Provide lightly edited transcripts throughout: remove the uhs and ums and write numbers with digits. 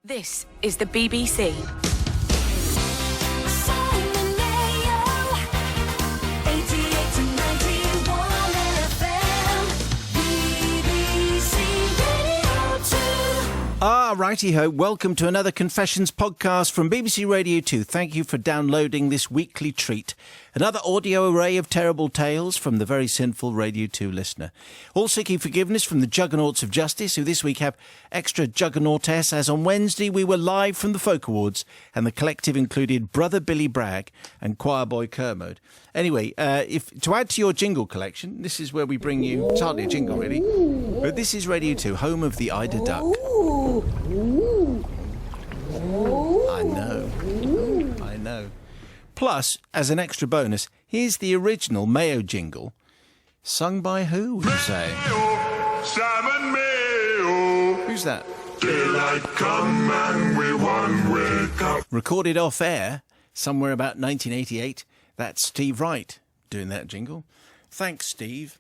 This is the BBC. Simon Mayo, 88 to 91 FM, BBC Radio 2. Righty-ho, welcome to another Confessions podcast from BBC Radio 2. Thank you for downloading this weekly treat. Another audio array of terrible tales from the very sinful Radio 2 listener. All seeking forgiveness from the Juggernauts of Justice, who this week have extra Juggernautess, as on Wednesday we were live from the Folk Awards, and the collective included Brother Billy Bragg and Choir Boy Kermode. Anyway, to add to your jingle collection, this is where we bring you, it's hardly a jingle really, but this is Radio 2, home of the Eider Duck. I know. Plus, as an extra bonus, here's the original Mayo jingle. Sung by who, would you say? Mayo, Simon Mayo. Who's that? Daylight come and we one wake up. Recorded off air, somewhere about 1988. That's Steve Wright doing that jingle. Thanks, Steve.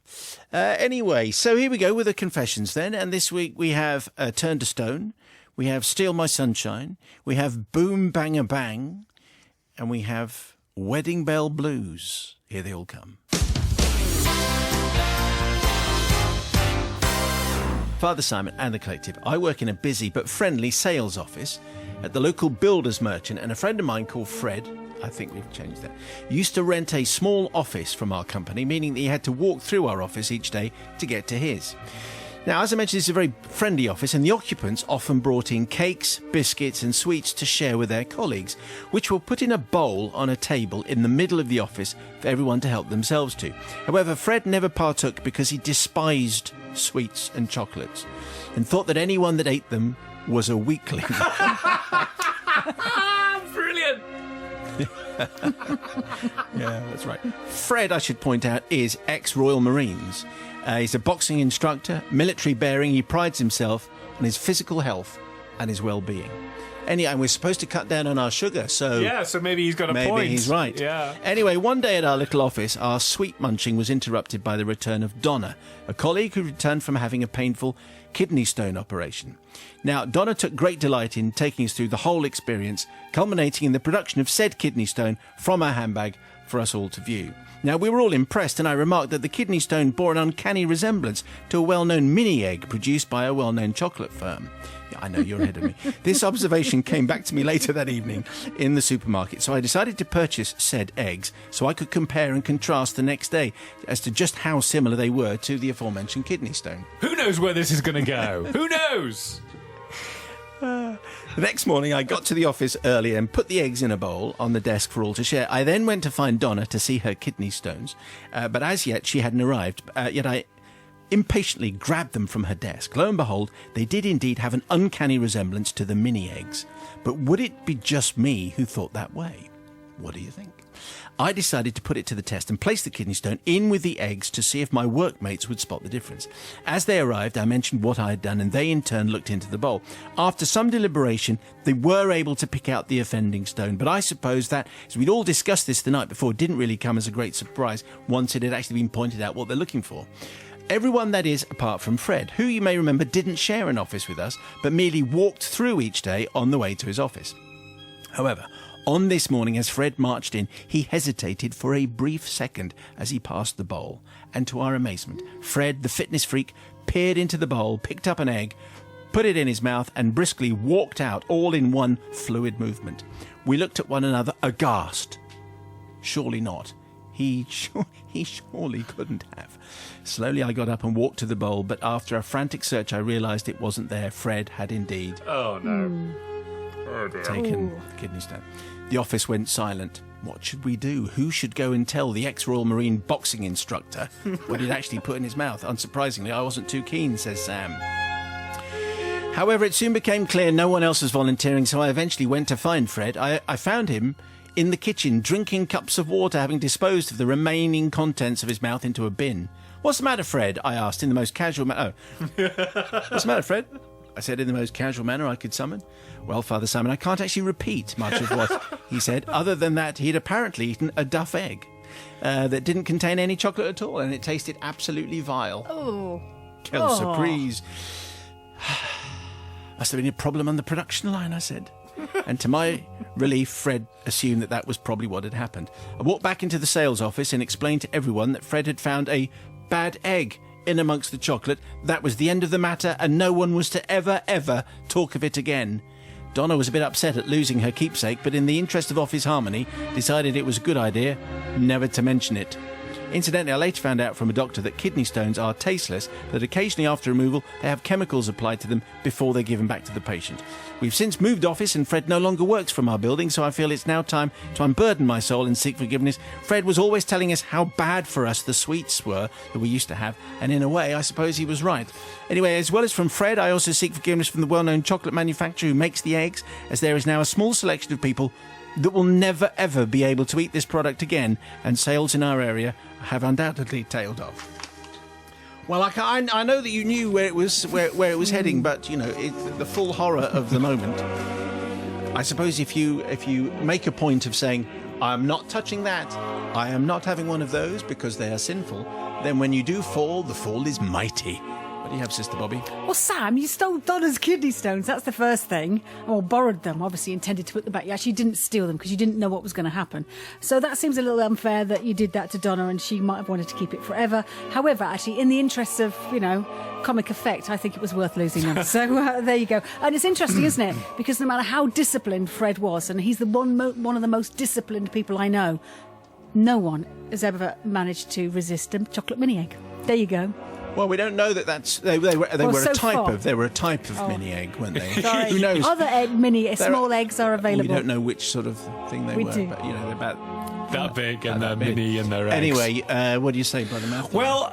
Anyway, so here we go with the confessions then. And this week we have Turn to Stone. We have Steal My Sunshine. We have Boom Bang a Bang. And we have Wedding Bell Blues. Here they all come. Father Simon and the collective. I work in a busy but friendly sales office at the local builder's merchant, and a friend of mine called Fred, I think we've changed that, used to rent a small office from our company, meaning that he had to walk through our office each day to get to his. Now, as I mentioned, this is a very friendly office, and the occupants often brought in cakes, biscuits and sweets to share with their colleagues, which were put in a bowl on a table in the middle of the office for everyone to help themselves to. However, Fred never partook because he despised sweets and chocolates and thought that anyone that ate them was a weakling. Brilliant! Yeah, that's right. Fred, I should point out, is ex-Royal Marines. He's a boxing instructor, military bearing. He prides himself on his physical health and his well-being. And we're supposed to cut down on our sugar, so... Yeah, so maybe he's got a maybe point. Maybe he's right. Yeah. Anyway, one day at our little office, our sweet munching was interrupted by the return of Donna, a colleague who returned from having a painful kidney stone operation. Now, Donna took great delight in taking us through the whole experience, culminating in the production of said kidney stone from our handbag for us all to view. Now, we were all impressed, and I remarked that the kidney stone bore an uncanny resemblance to a well-known mini-egg produced by a well-known chocolate firm. Yeah, I know, you're ahead of me. This observation came back to me later that evening in the supermarket, so I decided to purchase said eggs so I could compare and contrast the next day as to just how similar they were to the aforementioned kidney stone. Who knows where this is going to go? Who knows? The next morning, I got to the office early and put the eggs in a bowl on the desk for all to share. I then went to find Donna to see her kidney stones, but as yet she hadn't arrived. Yet I impatiently grabbed them from her desk. Lo and behold, they did indeed have an uncanny resemblance to the mini eggs. But would it be just me who thought that way? What do you think? I decided to put it to the test and place the kidney stone in with the eggs to see if my workmates would spot the difference. As they arrived, I mentioned what I had done, and they in turn looked into the bowl. After some deliberation, they were able to pick out the offending stone, but I suppose that, as we'd all discussed this the night before, didn't really come as a great surprise once it had actually been pointed out what they're looking for. Everyone, that is, apart from Fred, who you may remember didn't share an office with us, but merely walked through each day on the way to his office. However, on this morning, as Fred marched in, he hesitated for a brief second as he passed the bowl. And to our amazement, Fred, the fitness freak, peered into the bowl, picked up an egg, put it in his mouth, and briskly walked out, all in one fluid movement. We looked at one another aghast. Surely not. He surely couldn't have. Slowly I got up and walked to the bowl, but after a frantic search I realised it wasn't there. Fred had indeed Oh, no. Oh, dear. taken the kidney stone. The office went silent. What should we do? Who should go and tell the ex-Royal Marine boxing instructor what he'd actually put in his mouth? Unsurprisingly, I wasn't too keen, says Sam. However, it soon became clear no one else was volunteering, so I eventually went to find Fred. I found him in the kitchen, drinking cups of water, having disposed of the remaining contents of his mouth into a bin. What's the matter, Fred? I asked in the most casual manner. What's the matter, Fred? I said in the most casual manner I could summon. Well, Father Simon, I can't actually repeat much of what he said, other than that he'd apparently eaten a duff egg that didn't contain any chocolate at all, and it tasted absolutely vile. Oh. Quelle surprise. Must have been a problem on the production line, I said. And to my relief, Fred assumed that was probably what had happened. I walked back into the sales office and explained to everyone that Fred had found a bad egg in amongst the chocolate. That was the end of the matter, and no one was to ever talk of it again. Donna was a bit upset at losing her keepsake, but in the interest of office harmony, decided it was a good idea never to mention it. Incidentally, I later found out from a doctor that kidney stones are tasteless, but occasionally after removal they have chemicals applied to them before they're given back to the patient. We've since moved office and Fred no longer works from our building, so I feel it's now time to unburden my soul and seek forgiveness. Fred was always telling us how bad for us the sweets were that we used to have, and in a way I suppose he was right. Anyway, as well as from Fred, I also seek forgiveness from the well-known chocolate manufacturer who makes the eggs, as there is now a small selection of people that will never ever be able to eat this product again, and sales in our area have undoubtedly tailed off. Well, I know that you knew where it was heading, but you know the full horror of the moment. I suppose if you make a point of saying, "I'm not touching that, I am not having one of those because they are sinful," then when you do fall, the fall is mighty. What do you have, Sister Bobby? Well, Sam, you stole Donna's kidney stones. That's the first thing. Or borrowed them. Obviously intended to put them back. You actually didn't steal them because you didn't know what was going to happen. So that seems a little unfair that you did that to Donna, and she might have wanted to keep it forever. However, actually, in the interests of, comic effect, I think it was worth losing them. So there you go. And it's interesting, isn't it? Because no matter how disciplined Fred was, and he's the one of the most disciplined people I know, no one has ever managed to resist a chocolate mini egg. There you go. Well, we don't know that that's they were so a type far. of mini egg, weren't they? Sorry. Who knows? Other small eggs are available. We don't know which sort of thing they We were, do. but they're about That big and they're big. mini and they're eggs. Anyway, what do you say, Brother Matthew? Well,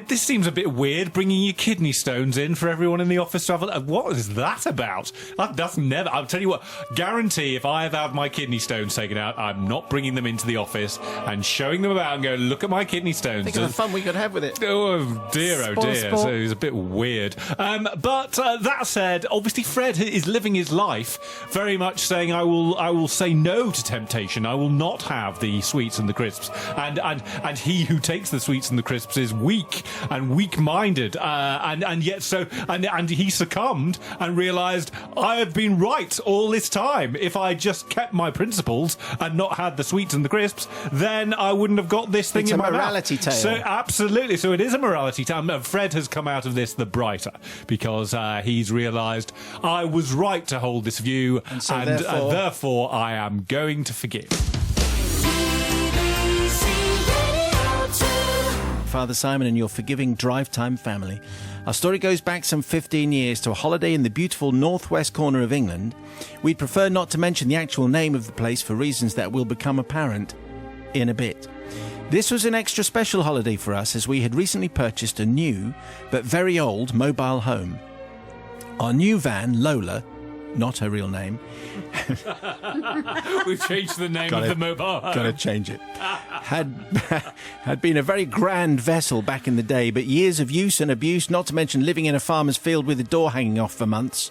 this seems a bit weird, bringing your kidney stones in for everyone in the office to have. What is that about? That's never. I'll tell you what. Guarantee, if I have had my kidney stones taken out, I'm not bringing them into the office and showing them about and going, "Look at my kidney stones." Think of the fun we could have with it. Oh dear, oh dear. Sport. So it was a bit weird. But that said, obviously Fred is living his life very much saying, I will say no to temptation. I will not have the sweets and the crisps. And he who takes the sweets and the crisps is weak and weak-minded. And yet and he succumbed and realised, I have been right all this time. If I just kept my principles and not had the sweets and the crisps, then I wouldn't have got this thing It's in a my mouth. morality tale. So absolutely. So it is a morality tale. Fred has come out of this the brighter because he's realised I was right to hold this view, And so therefore I am going to forgive. Father Simon and your forgiving drive time family. Our story goes back some 15 years to a holiday in the beautiful northwest corner of England. We'd prefer not to mention the actual name of the place for reasons that will become apparent in a bit. This was an extra special holiday for us as we had recently purchased a new but very old mobile home. Our new van, Lola, not her real name. We've changed the name of the mobile home. Got to change it. Had been a very grand vessel back in the day, but years of use and abuse, not to mention living in a farmer's field with the door hanging off for months,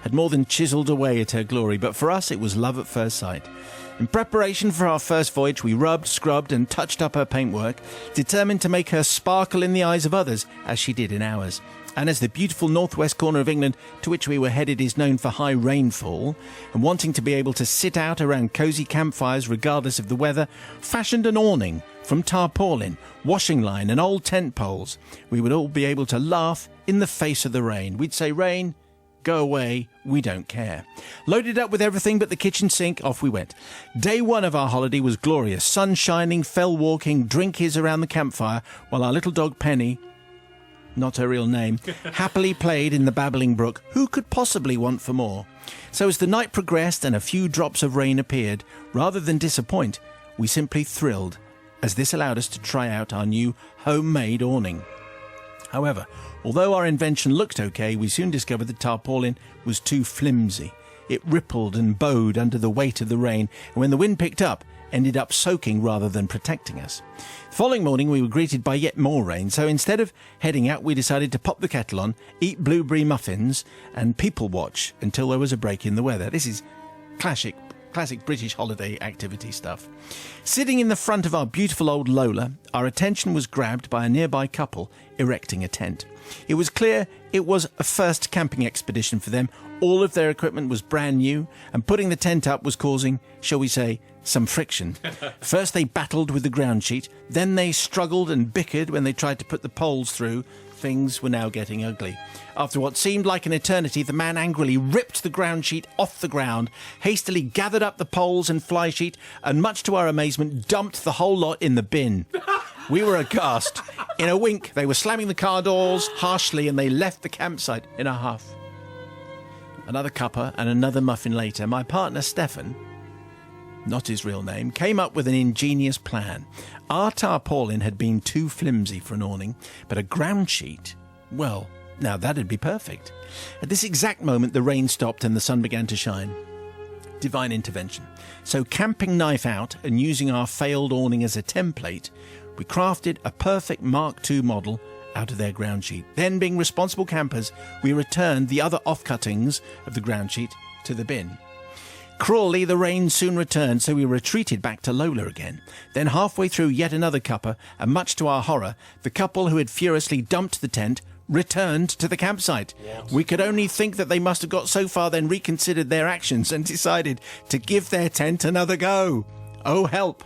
had more than chiselled away at her glory. But for us, it was love at first sight. In preparation for our first voyage, we rubbed, scrubbed and touched up her paintwork, determined to make her sparkle in the eyes of others, as she did in ours. And as the beautiful northwest corner of England to which we were headed is known for high rainfall, and wanting to be able to sit out around cosy campfires regardless of the weather, fashioned an awning from tarpaulin, washing line and old tent poles. We would all be able to laugh in the face of the rain. We'd say, "Rain, go away, we don't care." Loaded up with everything but the kitchen sink, off we went. Day one of our holiday was glorious. Sun shining, fell walking, drinkies around the campfire, while our little dog Penny, not her real name, happily played in the babbling brook. Who could possibly want for more? So as the night progressed and a few drops of rain appeared, rather than disappoint, we simply thrilled, as this allowed us to try out our new homemade awning. However, although our invention looked okay, we soon discovered the tarpaulin was too flimsy. It rippled and bowed under the weight of the rain, and when the wind picked up, ended up soaking rather than protecting us. The following morning we were greeted by yet more rain, so instead of heading out we decided to pop the kettle on, eat blueberry muffins and people watch until there was a break in the weather. This is classic classic British holiday activity stuff. Sitting in the front of our beautiful old Lola, our attention was grabbed by a nearby couple erecting a tent. It was clear it was a first camping expedition for them. All of their equipment was brand new, and putting the tent up was causing, shall we say, some friction. First they battled with the ground sheet, then they struggled and bickered when they tried to put the poles through. Things were now getting ugly. After what seemed like an eternity, the man angrily ripped the ground sheet off the ground, hastily gathered up the poles and fly sheet, and much to our amazement, dumped the whole lot in the bin. We were aghast. In a wink, they were slamming the car doors harshly, and they left the campsite in a huff. Another cuppa and another muffin later, my partner Stefan, not his real name, came up with an ingenious plan. Our tarpaulin had been too flimsy for an awning, but a ground sheet, well, now that'd be perfect. At this exact moment, the rain stopped and the sun began to shine. Divine intervention. So, camping knife out and using our failed awning as a template, we crafted a perfect Mark II model out of their ground sheet. Then, being responsible campers, we returned the other offcuttings of the ground sheet to the bin. Cruelly, the rain soon returned, so we retreated back to Lola again. Then halfway through yet another cuppa, and much to our horror, the couple who had furiously dumped the tent returned to the campsite. What? We could only think that they must have got so far, then reconsidered their actions and decided to give their tent another go. Oh, help!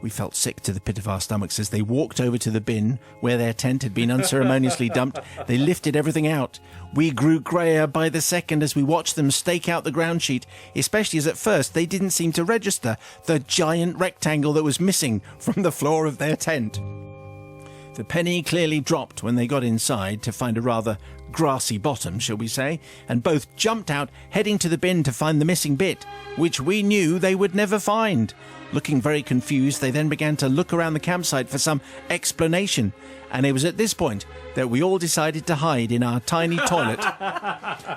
We felt sick to the pit of our stomachs as they walked over to the bin where their tent had been unceremoniously dumped. They lifted everything out. We grew greyer by the second as we watched them stake out the ground sheet, especially as at first they didn't seem to register the giant rectangle that was missing from the floor of their tent. The penny clearly dropped when they got inside to find a rather grassy bottom, shall we say, and both jumped out, heading to the bin to find the missing bit, which we knew they would never find. Looking very confused, they then began to look around the campsite for some explanation, and it was at this point that we all decided to hide in our tiny toilet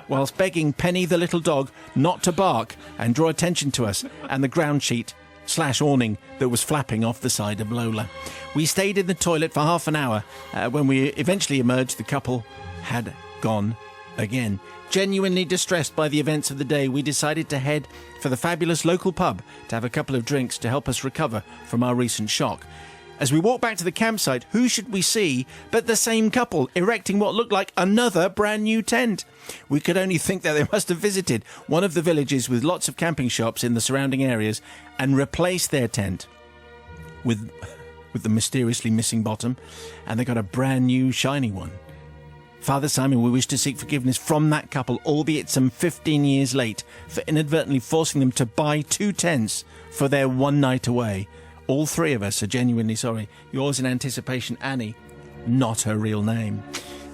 whilst begging Penny the little dog not to bark and draw attention to us and the ground sheet / awning that was flapping off the side of Lola. We stayed in the toilet for half an hour. When we eventually emerged, the couple had gone again. Genuinely distressed by the events of the day, we decided to head for the fabulous local pub to have a couple of drinks to help us recover from our recent shock. As we walked back to the campsite, who should we see but the same couple erecting what looked like another brand new tent. We could only think that they must have visited one of the villages with lots of camping shops in the surrounding areas and replaced their tent with the mysteriously missing bottom, and they got a brand new shiny one. Father Simon, we wish to seek forgiveness from that couple, albeit some 15 years late, for inadvertently forcing them to buy 2 tents for their one night away. All 3 of us are genuinely sorry. Yours in anticipation, Annie. Not her real name.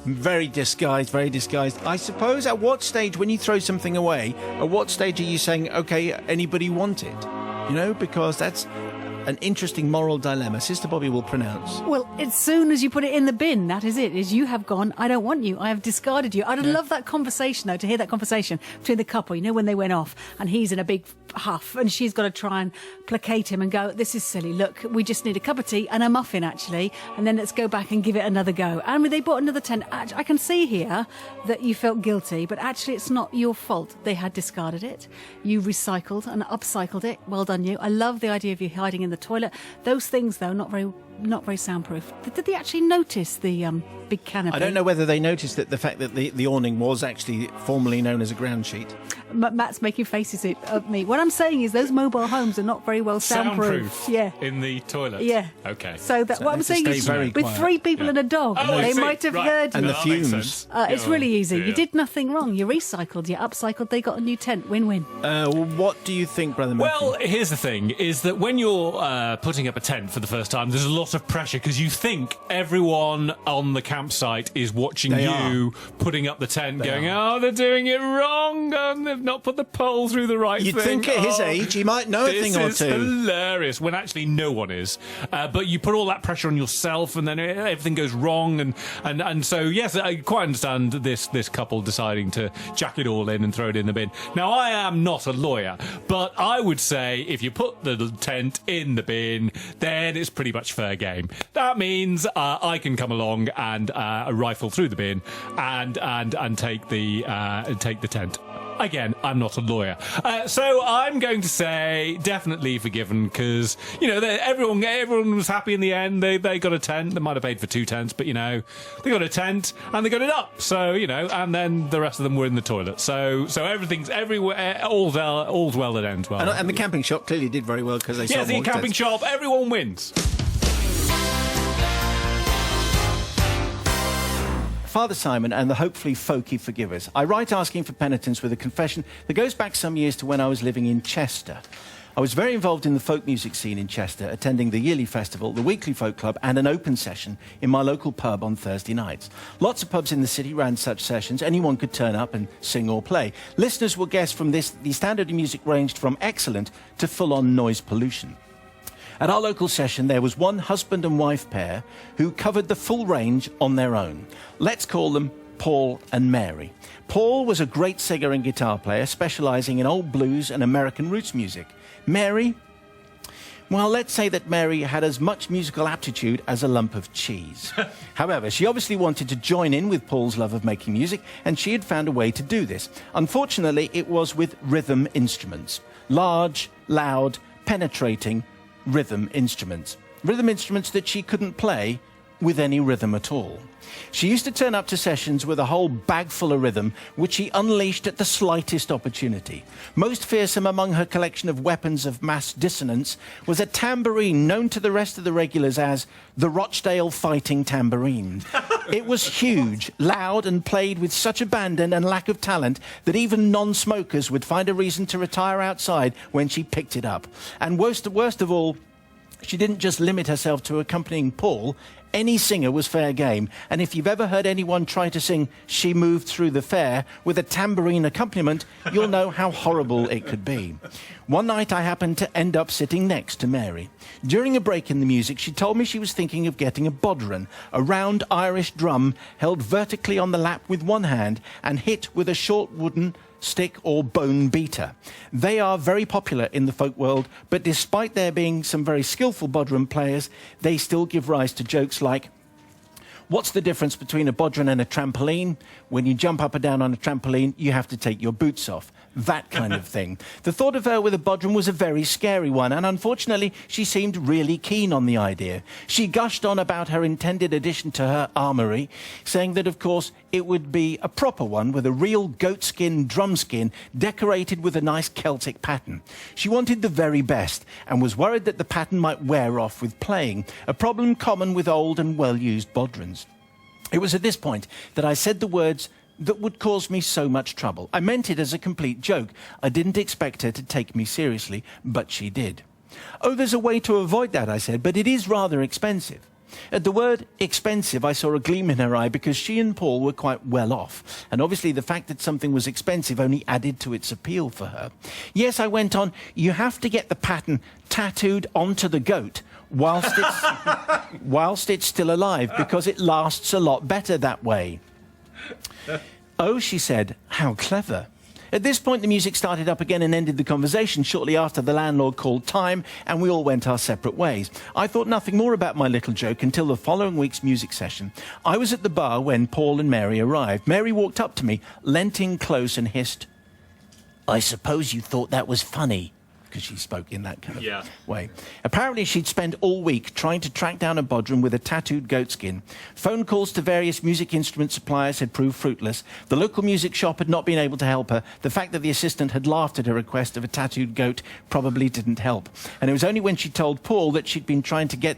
Very disguised, very disguised. I suppose at what stage, when you throw something away, at what stage are you saying, okay, anybody want it? You know, because that's an interesting moral dilemma. Sister Bobby will pronounce. Well, as soon as you put it in the bin, that is it. Is you have gone, I don't want you. I have discarded you. I'd love that conversation, though, to hear that conversation between the couple, you know, when they went off and he's in a big huff and she's got to try and placate him and go, this is silly. Look, we just need a cup of tea and a muffin, actually, and then let's go back and give it another go. And when they bought another tent, I can see here that you felt guilty, but actually it's not your fault. They had discarded it. You recycled and upcycled it. Well done, you. I love the idea of you hiding in the toilet. Those things, though, not very soundproof. Did they actually notice the big canopy? I don't know whether they noticed that the fact that the awning was actually formerly known as a ground sheet. Matt's making faces at me. What I'm saying is those mobile homes are not very well soundproof. Yeah. In the toilet? Yeah. Okay. So what I'm saying is with quiet. 3 people and a dog, they might have heard And you. the fumes. It's really easy. Yeah. You did nothing wrong. You recycled, you upcycled, they got a new tent. Win-win. What do you think, Brother Matthew? Well, here's the thing, is that when you're putting up a tent for the first time, there's a lot of pressure because you think everyone on the campsite is watching you putting up the tent oh, they're doing it wrong, they've not put the pole through the right You'd thing. think at his age he might know a thing or two. This is hilarious, when actually no one is. But you put all that pressure on yourself and then everything goes wrong. And so, yes, I quite understand this couple deciding to jack it all in and throw it in the bin. Now, I am not a lawyer, but I would say if you put the tent in the bin, then it's pretty much fair game. That means I can come along and rifle through the bin and take the tent. Again, I'm not a lawyer. So I'm going to say definitely forgiven because, everyone was happy in the end. They got a tent. They might have paid for 2 tents, but, they got a tent and they got it up. So, and then the rest of them were in the toilet. So everything's everywhere. All's well that ends well. And the camping shop clearly did very well because they sold more the camping tents. shop, everyone wins. Father Simon and the hopefully folky forgivers. I write asking for penitence with a confession that goes back some years to when I was living in Chester. I was very involved in the folk music scene in Chester, attending the yearly festival, the weekly folk club, and an open session in my local pub on Thursday nights. Lots of pubs in the city ran such sessions. Anyone could turn up and sing or play. Listeners will guess from this the standard of music ranged from excellent to full-on noise pollution. At our local session, there was one husband and wife pair who covered the full range on their own. Let's call them Paul and Mary. Paul was a great singer and guitar player, specialising in old blues and American roots music. Mary, well, let's say that Mary had as much musical aptitude as a lump of cheese. However, she obviously wanted to join in with Paul's love of making music, and she had found a way to do this. Unfortunately, it was with rhythm instruments. Large, loud, penetrating rhythm instruments that she couldn't play with any rhythm at all. She used to turn up to sessions with a whole bag full of rhythm, which she unleashed at the slightest opportunity. Most fearsome among her collection of weapons of mass dissonance was a tambourine known to the rest of the regulars as the Rochdale Fighting Tambourine. It was huge, loud, and played with such abandon and lack of talent that even non-smokers would find a reason to retire outside when she picked it up. And worst of all, she didn't just limit herself to accompanying Paul. Any singer was fair game, and if you've ever heard anyone try to sing She Moved Through the Fair with a tambourine accompaniment, you'll know how horrible it could be. One night I happened to end up sitting next to Mary. During a break in the music, she told me she was thinking of getting a bodhran, a round Irish drum held vertically on the lap with one hand and hit with a short wooden stick or bone beater. They are very popular in the folk world, but despite there being some very skillful bodhran players, they still give rise to jokes like, what's the difference between a bodhran and a trampoline? When you jump up and down on a trampoline, you have to take your boots off. That kind of thing. The thought of her with a bodhran was a very scary one, and unfortunately, she seemed really keen on the idea. She gushed on about her intended addition to her armoury, saying that, of course, it would be a proper one with a real goatskin drum skin decorated with a nice Celtic pattern. She wanted the very best and was worried that the pattern might wear off with playing, a problem common with old and well-used bodhrans. It was at this point that I said the words that would cause me so much trouble. I meant it as a complete joke. I didn't expect her to take me seriously, but she did. Oh, there's a way to avoid that, I said, but it is rather expensive. At the word expensive, I saw a gleam in her eye because she and Paul were quite well off. And obviously the fact that something was expensive only added to its appeal for her. Yes, I went on, you have to get the pattern tattooed onto the goat whilst it's still alive because it lasts a lot better that way. Oh, she said, how clever. At this point, the music started up again and ended the conversation shortly after the landlord called time and we all went our separate ways. I thought nothing more about my little joke until the following week's music session. I was at the bar when Paul and Mary arrived. Mary walked up to me, leant in close and hissed, I suppose you thought that was funny. Because she spoke in that kind of way. Apparently, she'd spent all week trying to track down a bodhran with a tattooed goatskin. Phone calls to various music instrument suppliers had proved fruitless. The local music shop had not been able to help her. The fact that the assistant had laughed at her request of a tattooed goat probably didn't help. And it was only when she told Paul that she'd been trying to get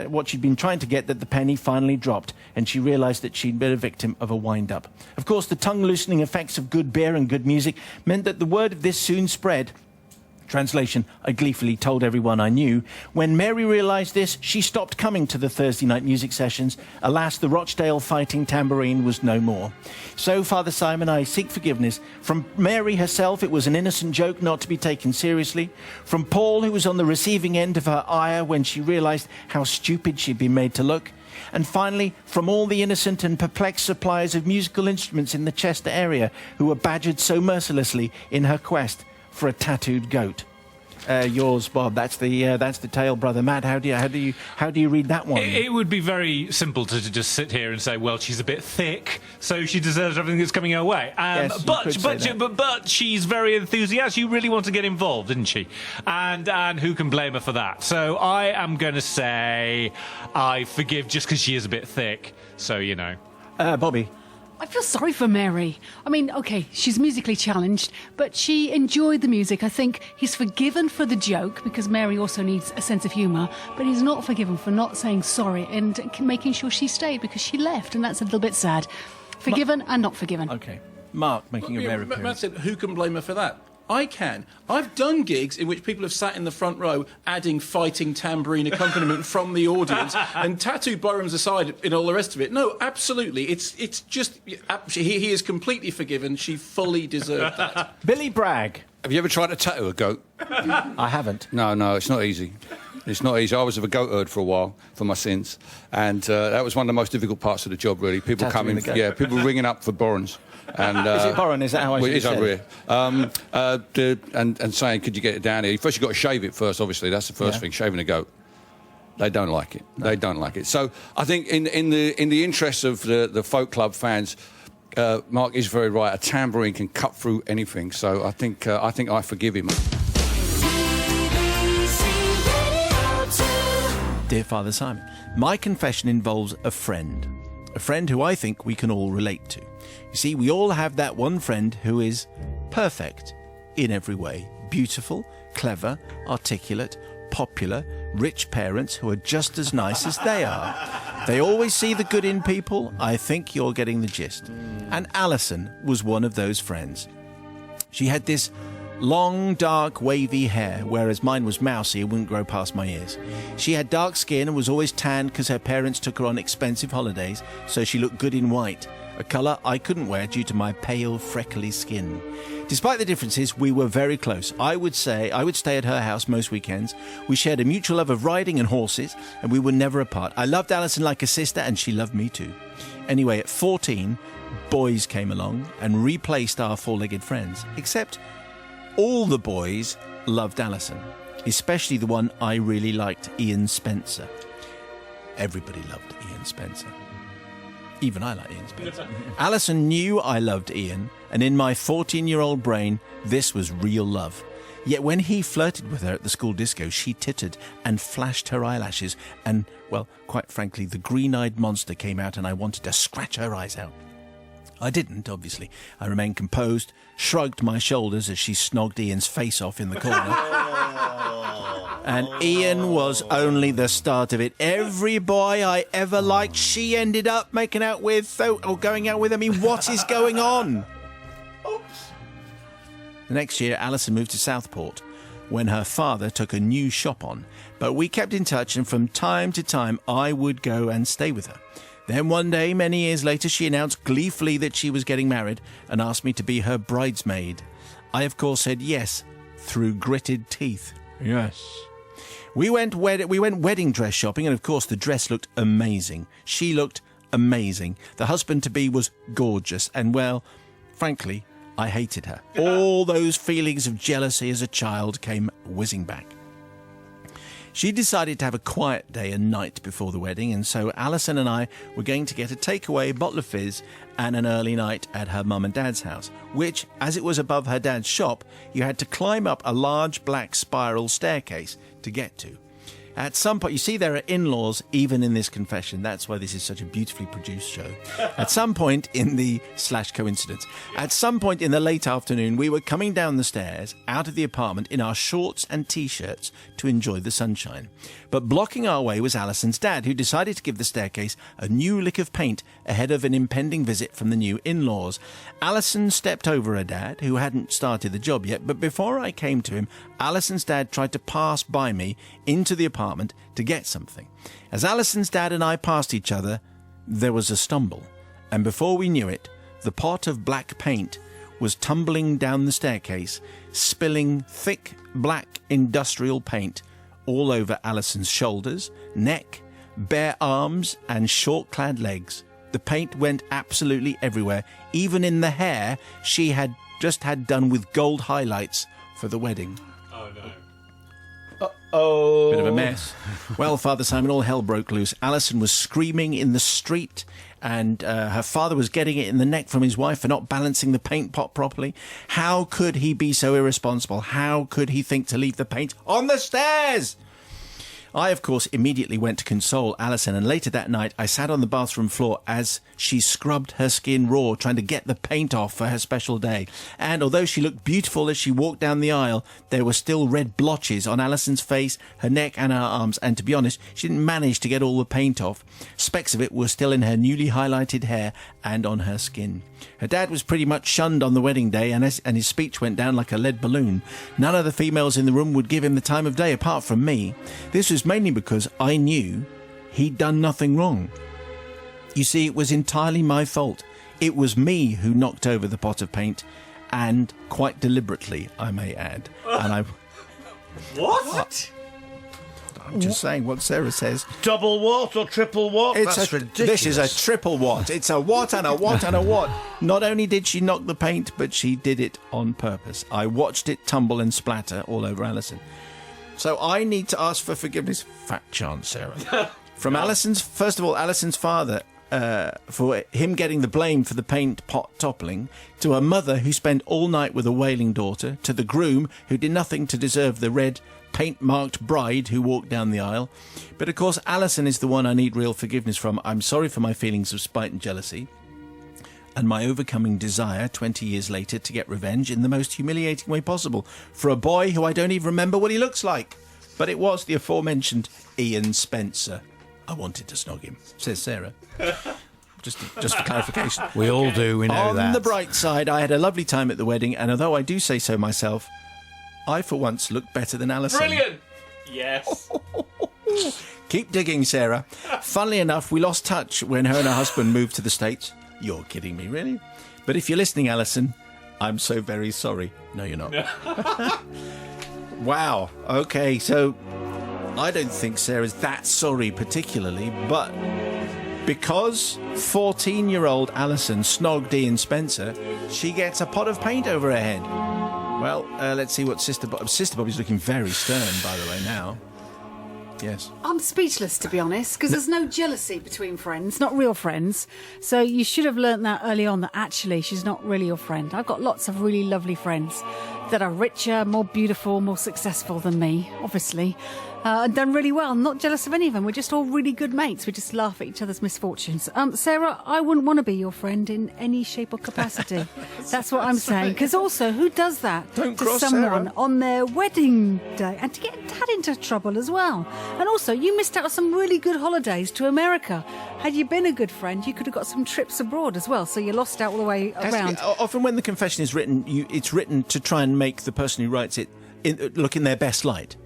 what she'd been trying to get that the penny finally dropped, and she realised that she'd been a victim of a wind-up. Of course, the tongue-loosening effects of good beer and good music meant that the word of this soon spread. Translation, I gleefully told everyone I knew. When Mary realised this, she stopped coming to the Thursday night music sessions. Alas, the Rochdale Fighting Tambourine was no more. So, Father Simon, I seek forgiveness. From Mary herself, it was an innocent joke not to be taken seriously. From Paul, who was on the receiving end of her ire when she realised how stupid she'd been made to look. And finally, from all the innocent and perplexed suppliers of musical instruments in the Chester area who were badgered so mercilessly in her quest for a tattooed goat. yours, Bob. That's the tale, brother Matt. How do you read that one? It would be very simple to just sit here and say, well, she's a bit thick, so she deserves everything that's coming her way. Yes, but she's very enthusiastic. She really wants to get involved, didn't she? And who can blame her for that? So I am going to say I forgive just because she is a bit thick. So, you know. Bobby. I feel sorry for Mary. I mean, OK, she's musically challenged, but she enjoyed the music. I think he's forgiven for the joke because Mary also needs a sense of humour, but he's not forgiven for not saying sorry and making sure she stayed because she left, and that's a little bit sad. Forgiven and not forgiven. OK. Mark making a rare appearance. Matt said, who can blame her for that? I can. I've done gigs in which people have sat in the front row adding fighting tambourine accompaniment from the audience, and tattooed ballrooms aside and all the rest of it. No, absolutely. It's just... He is completely forgiven. She fully deserved that. Billy Bragg. Have you ever tried to tattoo a goat? I haven't. No, it's not easy. It's not easy. I was a goat herd for a while for my sins, and that was one of the most difficult parts of the job, really. People Tattooing coming, people ringing up for borons. And, is it Boron? Is that how I should It is say over here. And saying, could you get it down here? First, you've got to shave it first, obviously. That's the first thing, shaving a goat. They don't like it. No. They don't like it. So I think in the interests of the folk club fans, Mark is very right. A tambourine can cut through anything. So I think I forgive him. Dear Father Simon, my confession involves a friend who I think we can all relate to. You see, we all have that one friend who is perfect in every way. Beautiful, clever, articulate, popular, rich parents who are just as nice as they are. They always see the good in people. I think you're getting the gist. And Alison was one of those friends. She had this long, dark, wavy hair, whereas mine was mousy and wouldn't grow past my ears. She had dark skin and was always tanned because her parents took her on expensive holidays, so she looked good in white, a colour I couldn't wear due to my pale, freckly skin. Despite the differences, we were very close. I would stay at her house most weekends. We shared a mutual love of riding and horses, and we were never apart. I loved Alison like a sister, and she loved me too. Anyway, at 14, boys came along and replaced our four-legged friends, except all the boys loved Alison, especially the one I really liked, Ian Spencer. Everybody loved Ian Spencer. Even I like Ian Spencer. Alison knew I loved Ian, and in my 14-year-old brain, this was real love. Yet when he flirted with her at the school disco, she tittered and flashed her eyelashes, and, well, quite frankly, the green-eyed monster came out and I wanted to scratch her eyes out. I didn't, obviously. I remained composed, shrugged my shoulders as she snogged Ian's face off in the corner. And Ian was only the start of it. Every boy I ever liked, she ended up making out with, or going out with. I mean, what is going on? The next year, Alison moved to Southport when her father took a new shop on. But we kept in touch, and from time to time, I would go and stay with her. Then one day, many years later, she announced gleefully that she was getting married and asked me to be her bridesmaid. I, of course, said yes, through gritted teeth. Yes. We went wedding dress shopping, and of course the dress looked amazing. She looked amazing. The husband-to-be was gorgeous, and, well, frankly, I hated her. All those feelings of jealousy as a child came whizzing back. She decided to have a quiet day and night before the wedding, and so Alison and I were going to get a takeaway bottle of fizz and an early night at her mum and dad's house, which, as it was above her dad's shop, you had to climb up a large black spiral staircase to get to. At some point, you see there are in-laws even in this confession. That's why this is such a beautifully produced show. At some point in the /coincidence, at some point in the late afternoon, we were coming down the stairs out of the apartment in our shorts and T-shirts to enjoy the sunshine. But blocking our way was Alison's dad, who decided to give the staircase a new lick of paint ahead of an impending visit from the new in-laws. Alison stepped over her dad, who hadn't started the job yet, but before I came to him, Alison's dad tried to pass by me into the apartment to get something. As Alison's dad and I passed each other, there was a stumble, and before we knew it, the pot of black paint was tumbling down the staircase, spilling thick black industrial paint all over Alison's shoulders, neck, bare arms and short-clad legs. The paint went absolutely everywhere, even in the hair she had just had done with gold highlights for the wedding. Oh, no. Oh. Bit of a mess. Well, Father Simon, all hell broke loose. Alison was screaming in the street, and her father was getting it in the neck from his wife for not balancing the paint pot properly. How could he be so irresponsible? How could he think to leave the paint on the stairs? I, of course, immediately went to console Alison, and later that night I sat on the bathroom floor as she scrubbed her skin raw, trying to get the paint off for her special day. And although she looked beautiful as she walked down the aisle, there were still red blotches on Alison's face, her neck and her arms, and to be honest, she didn't manage to get all the paint off. Specks of it were still in her newly highlighted hair and on her skin. Her dad was pretty much shunned on the wedding day, and his speech went down like a lead balloon. None of the females in the room would give him the time of day apart from me. This was mainly because I knew he'd done nothing wrong. You see, it was entirely my fault. It was me who knocked over the pot of paint, and quite deliberately, I may add. And I... What? I'm just saying what Sarah says. Double what or triple what? That's ridiculous. This is a triple what. It's a what and a what and a what. Not only did she knock the paint, but she did it on purpose. I watched it tumble and splatter all over Alison. So I need to ask for forgiveness. Fat chance, Sarah. From Alison's, first of all, Alison's father, for him getting the blame for the paint pot toppling, to her mother who spent all night with a wailing daughter, to the groom who did nothing to deserve the red paint-marked bride who walked down the aisle. But of course, Alison is the one I need real forgiveness from. I'm sorry for my feelings of spite and jealousy, and my overcoming desire 20 years later to get revenge in the most humiliating way possible for a boy who I don't even remember what he looks like. But it was the aforementioned Ian Spencer. I wanted to snog him, says Sarah. Just for clarification. We all do, we know that. On the bright side, I had a lovely time at the wedding, and although I do say so myself, I for once looked better than Alison. Brilliant! Yes. Keep digging, Sarah. Funnily enough, we lost touch when her and her husband moved to the States. You're kidding me, really? But if you're listening, Alison, I'm so very sorry. No, you're not. Wow. Okay, so I don't think Sarah's that sorry particularly, but because 14-year-old Alison snogged Ian Spencer, she gets a pot of paint over her head. Well, let's see what Sister Bobby's looking very stern, by the way, now. Yes. I'm speechless, to be honest, because there's no jealousy between friends, not real friends. So you should have learnt that early on, that actually she's not really your friend. I've got lots of really lovely friends that are richer, more beautiful, more successful than me, obviously, and done really well. I'm not jealous of any of them. We're just all really good mates. We just laugh at each other's misfortunes. Sarah, I wouldn't want to be your friend in any shape or capacity. That's what I'm saying. Because also, who does that Don't to cross someone Sarah. on their wedding day? And to get dad into trouble as well. And also, you missed out on some really good holidays to America. Had you been a good friend, you could have got some trips abroad as well. So you lost out all the way around. Often when the confession is written, it's written to try and make the person who writes it look in their best light.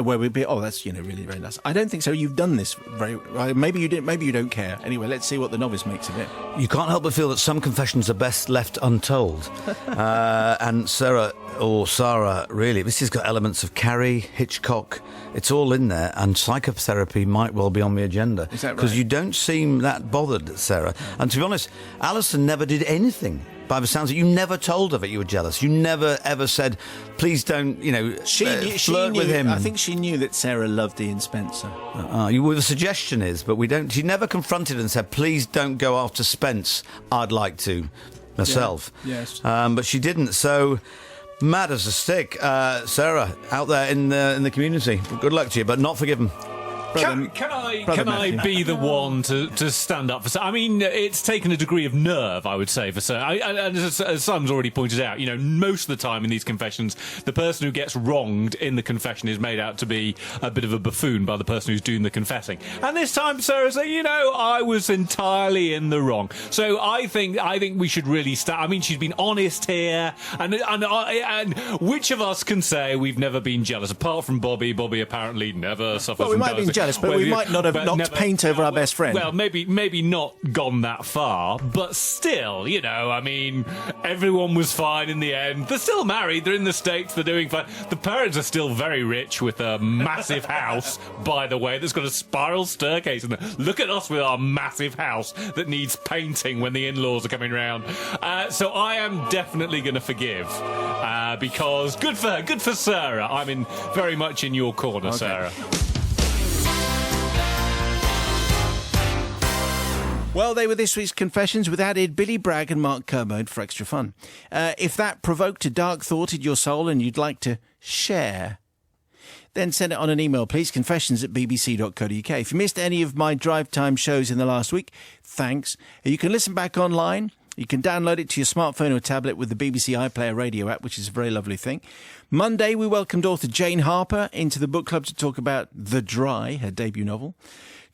Where we'd be, that's really very nice. I don't think so. You've done this very. Maybe you didn't. Maybe you don't care. Anyway, let's see what the novice makes of it. You can't help but feel that some confessions are best left untold. And Sarah, really, this has got elements of Carrie, Hitchcock. It's all in there, and psychotherapy might well be on the agenda. Is that right? Because you don't seem that bothered, Sarah. And to be honest, Alison never did anything. By the sounds of it, you never told her that you were jealous. You never ever said, "Please don't," flirt with him. I think she knew that Sarah loved Ian Spencer. The suggestion is, but we don't. She never confronted and said, "Please don't go after Spence. I'd like to myself." Yeah. Yes. But she didn't. So mad as a stick, Sarah, out there in the community. Good luck to you, but not forgiven. Can I be the one to stand up for Sarah? I mean, it's taken a degree of nerve, I would say, for Sarah. And as Simon's already pointed out, most of the time in these confessions, the person who gets wronged in the confession is made out to be a bit of a buffoon by the person who's doing the confessing. And this time, Sarah said, I was entirely in the wrong. So I think we should really start. I mean, she's been honest here, and which of us can say we've never been jealous, apart from Bobby? Bobby apparently never suffers. Well, we from might have been jealousy. jealous, but we might not have knocked paint over our best friend. Well, maybe not gone that far, but still, I mean, everyone was fine in the end. They're still married. They're in the States. They're doing fine. The parents are still very rich with a massive house, by the way, that's got a spiral staircase in there. Look at us with our massive house that needs painting when the in-laws are coming round. So I am definitely going to forgive because good for Sarah. I'm very much in your corner, okay. Sarah. Well, they were this week's Confessions with added Billy Bragg and Mark Kermode for extra fun. If that provoked a dark thought in your soul and you'd like to share, then send it on an email, please, confessions@bbc.co.uk. If you missed any of my drive time shows in the last week, thanks. You can listen back online. You can download it to your smartphone or tablet with the BBC iPlayer radio app, which is a very lovely thing. Monday, we welcomed author Jane Harper into the book club to talk about The Dry, her debut novel.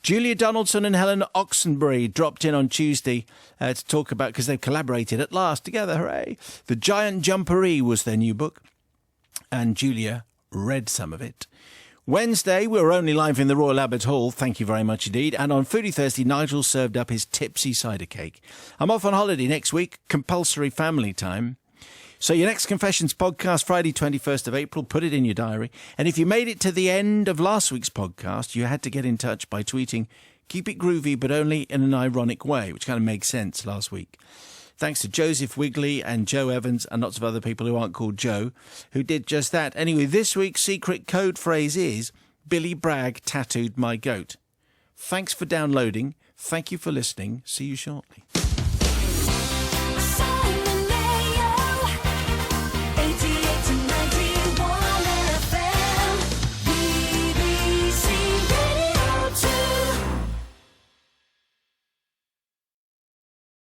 Julia Donaldson and Helen Oxenbury dropped in on Tuesday to talk about, because they've collaborated at last together, hooray. The Giant Jumperee was their new book, and Julia read some of it. Wednesday, we were only live in the Royal Albert Hall, thank you very much indeed, and on Foodie Thursday, Nigel served up his tipsy cider cake. I'm off on holiday next week, compulsory family time. So your next Confessions podcast, Friday 21st of April, put it in your diary. And if you made it to the end of last week's podcast, you had to get in touch by tweeting, keep it groovy, but only in an ironic way, which kind of makes sense last week. Thanks to Joseph Wigley and Joe Evans and lots of other people who aren't called Joe, who did just that. Anyway, this week's secret code phrase is, Billy Bragg tattooed my goat. Thanks for downloading. Thank you for listening. See you shortly.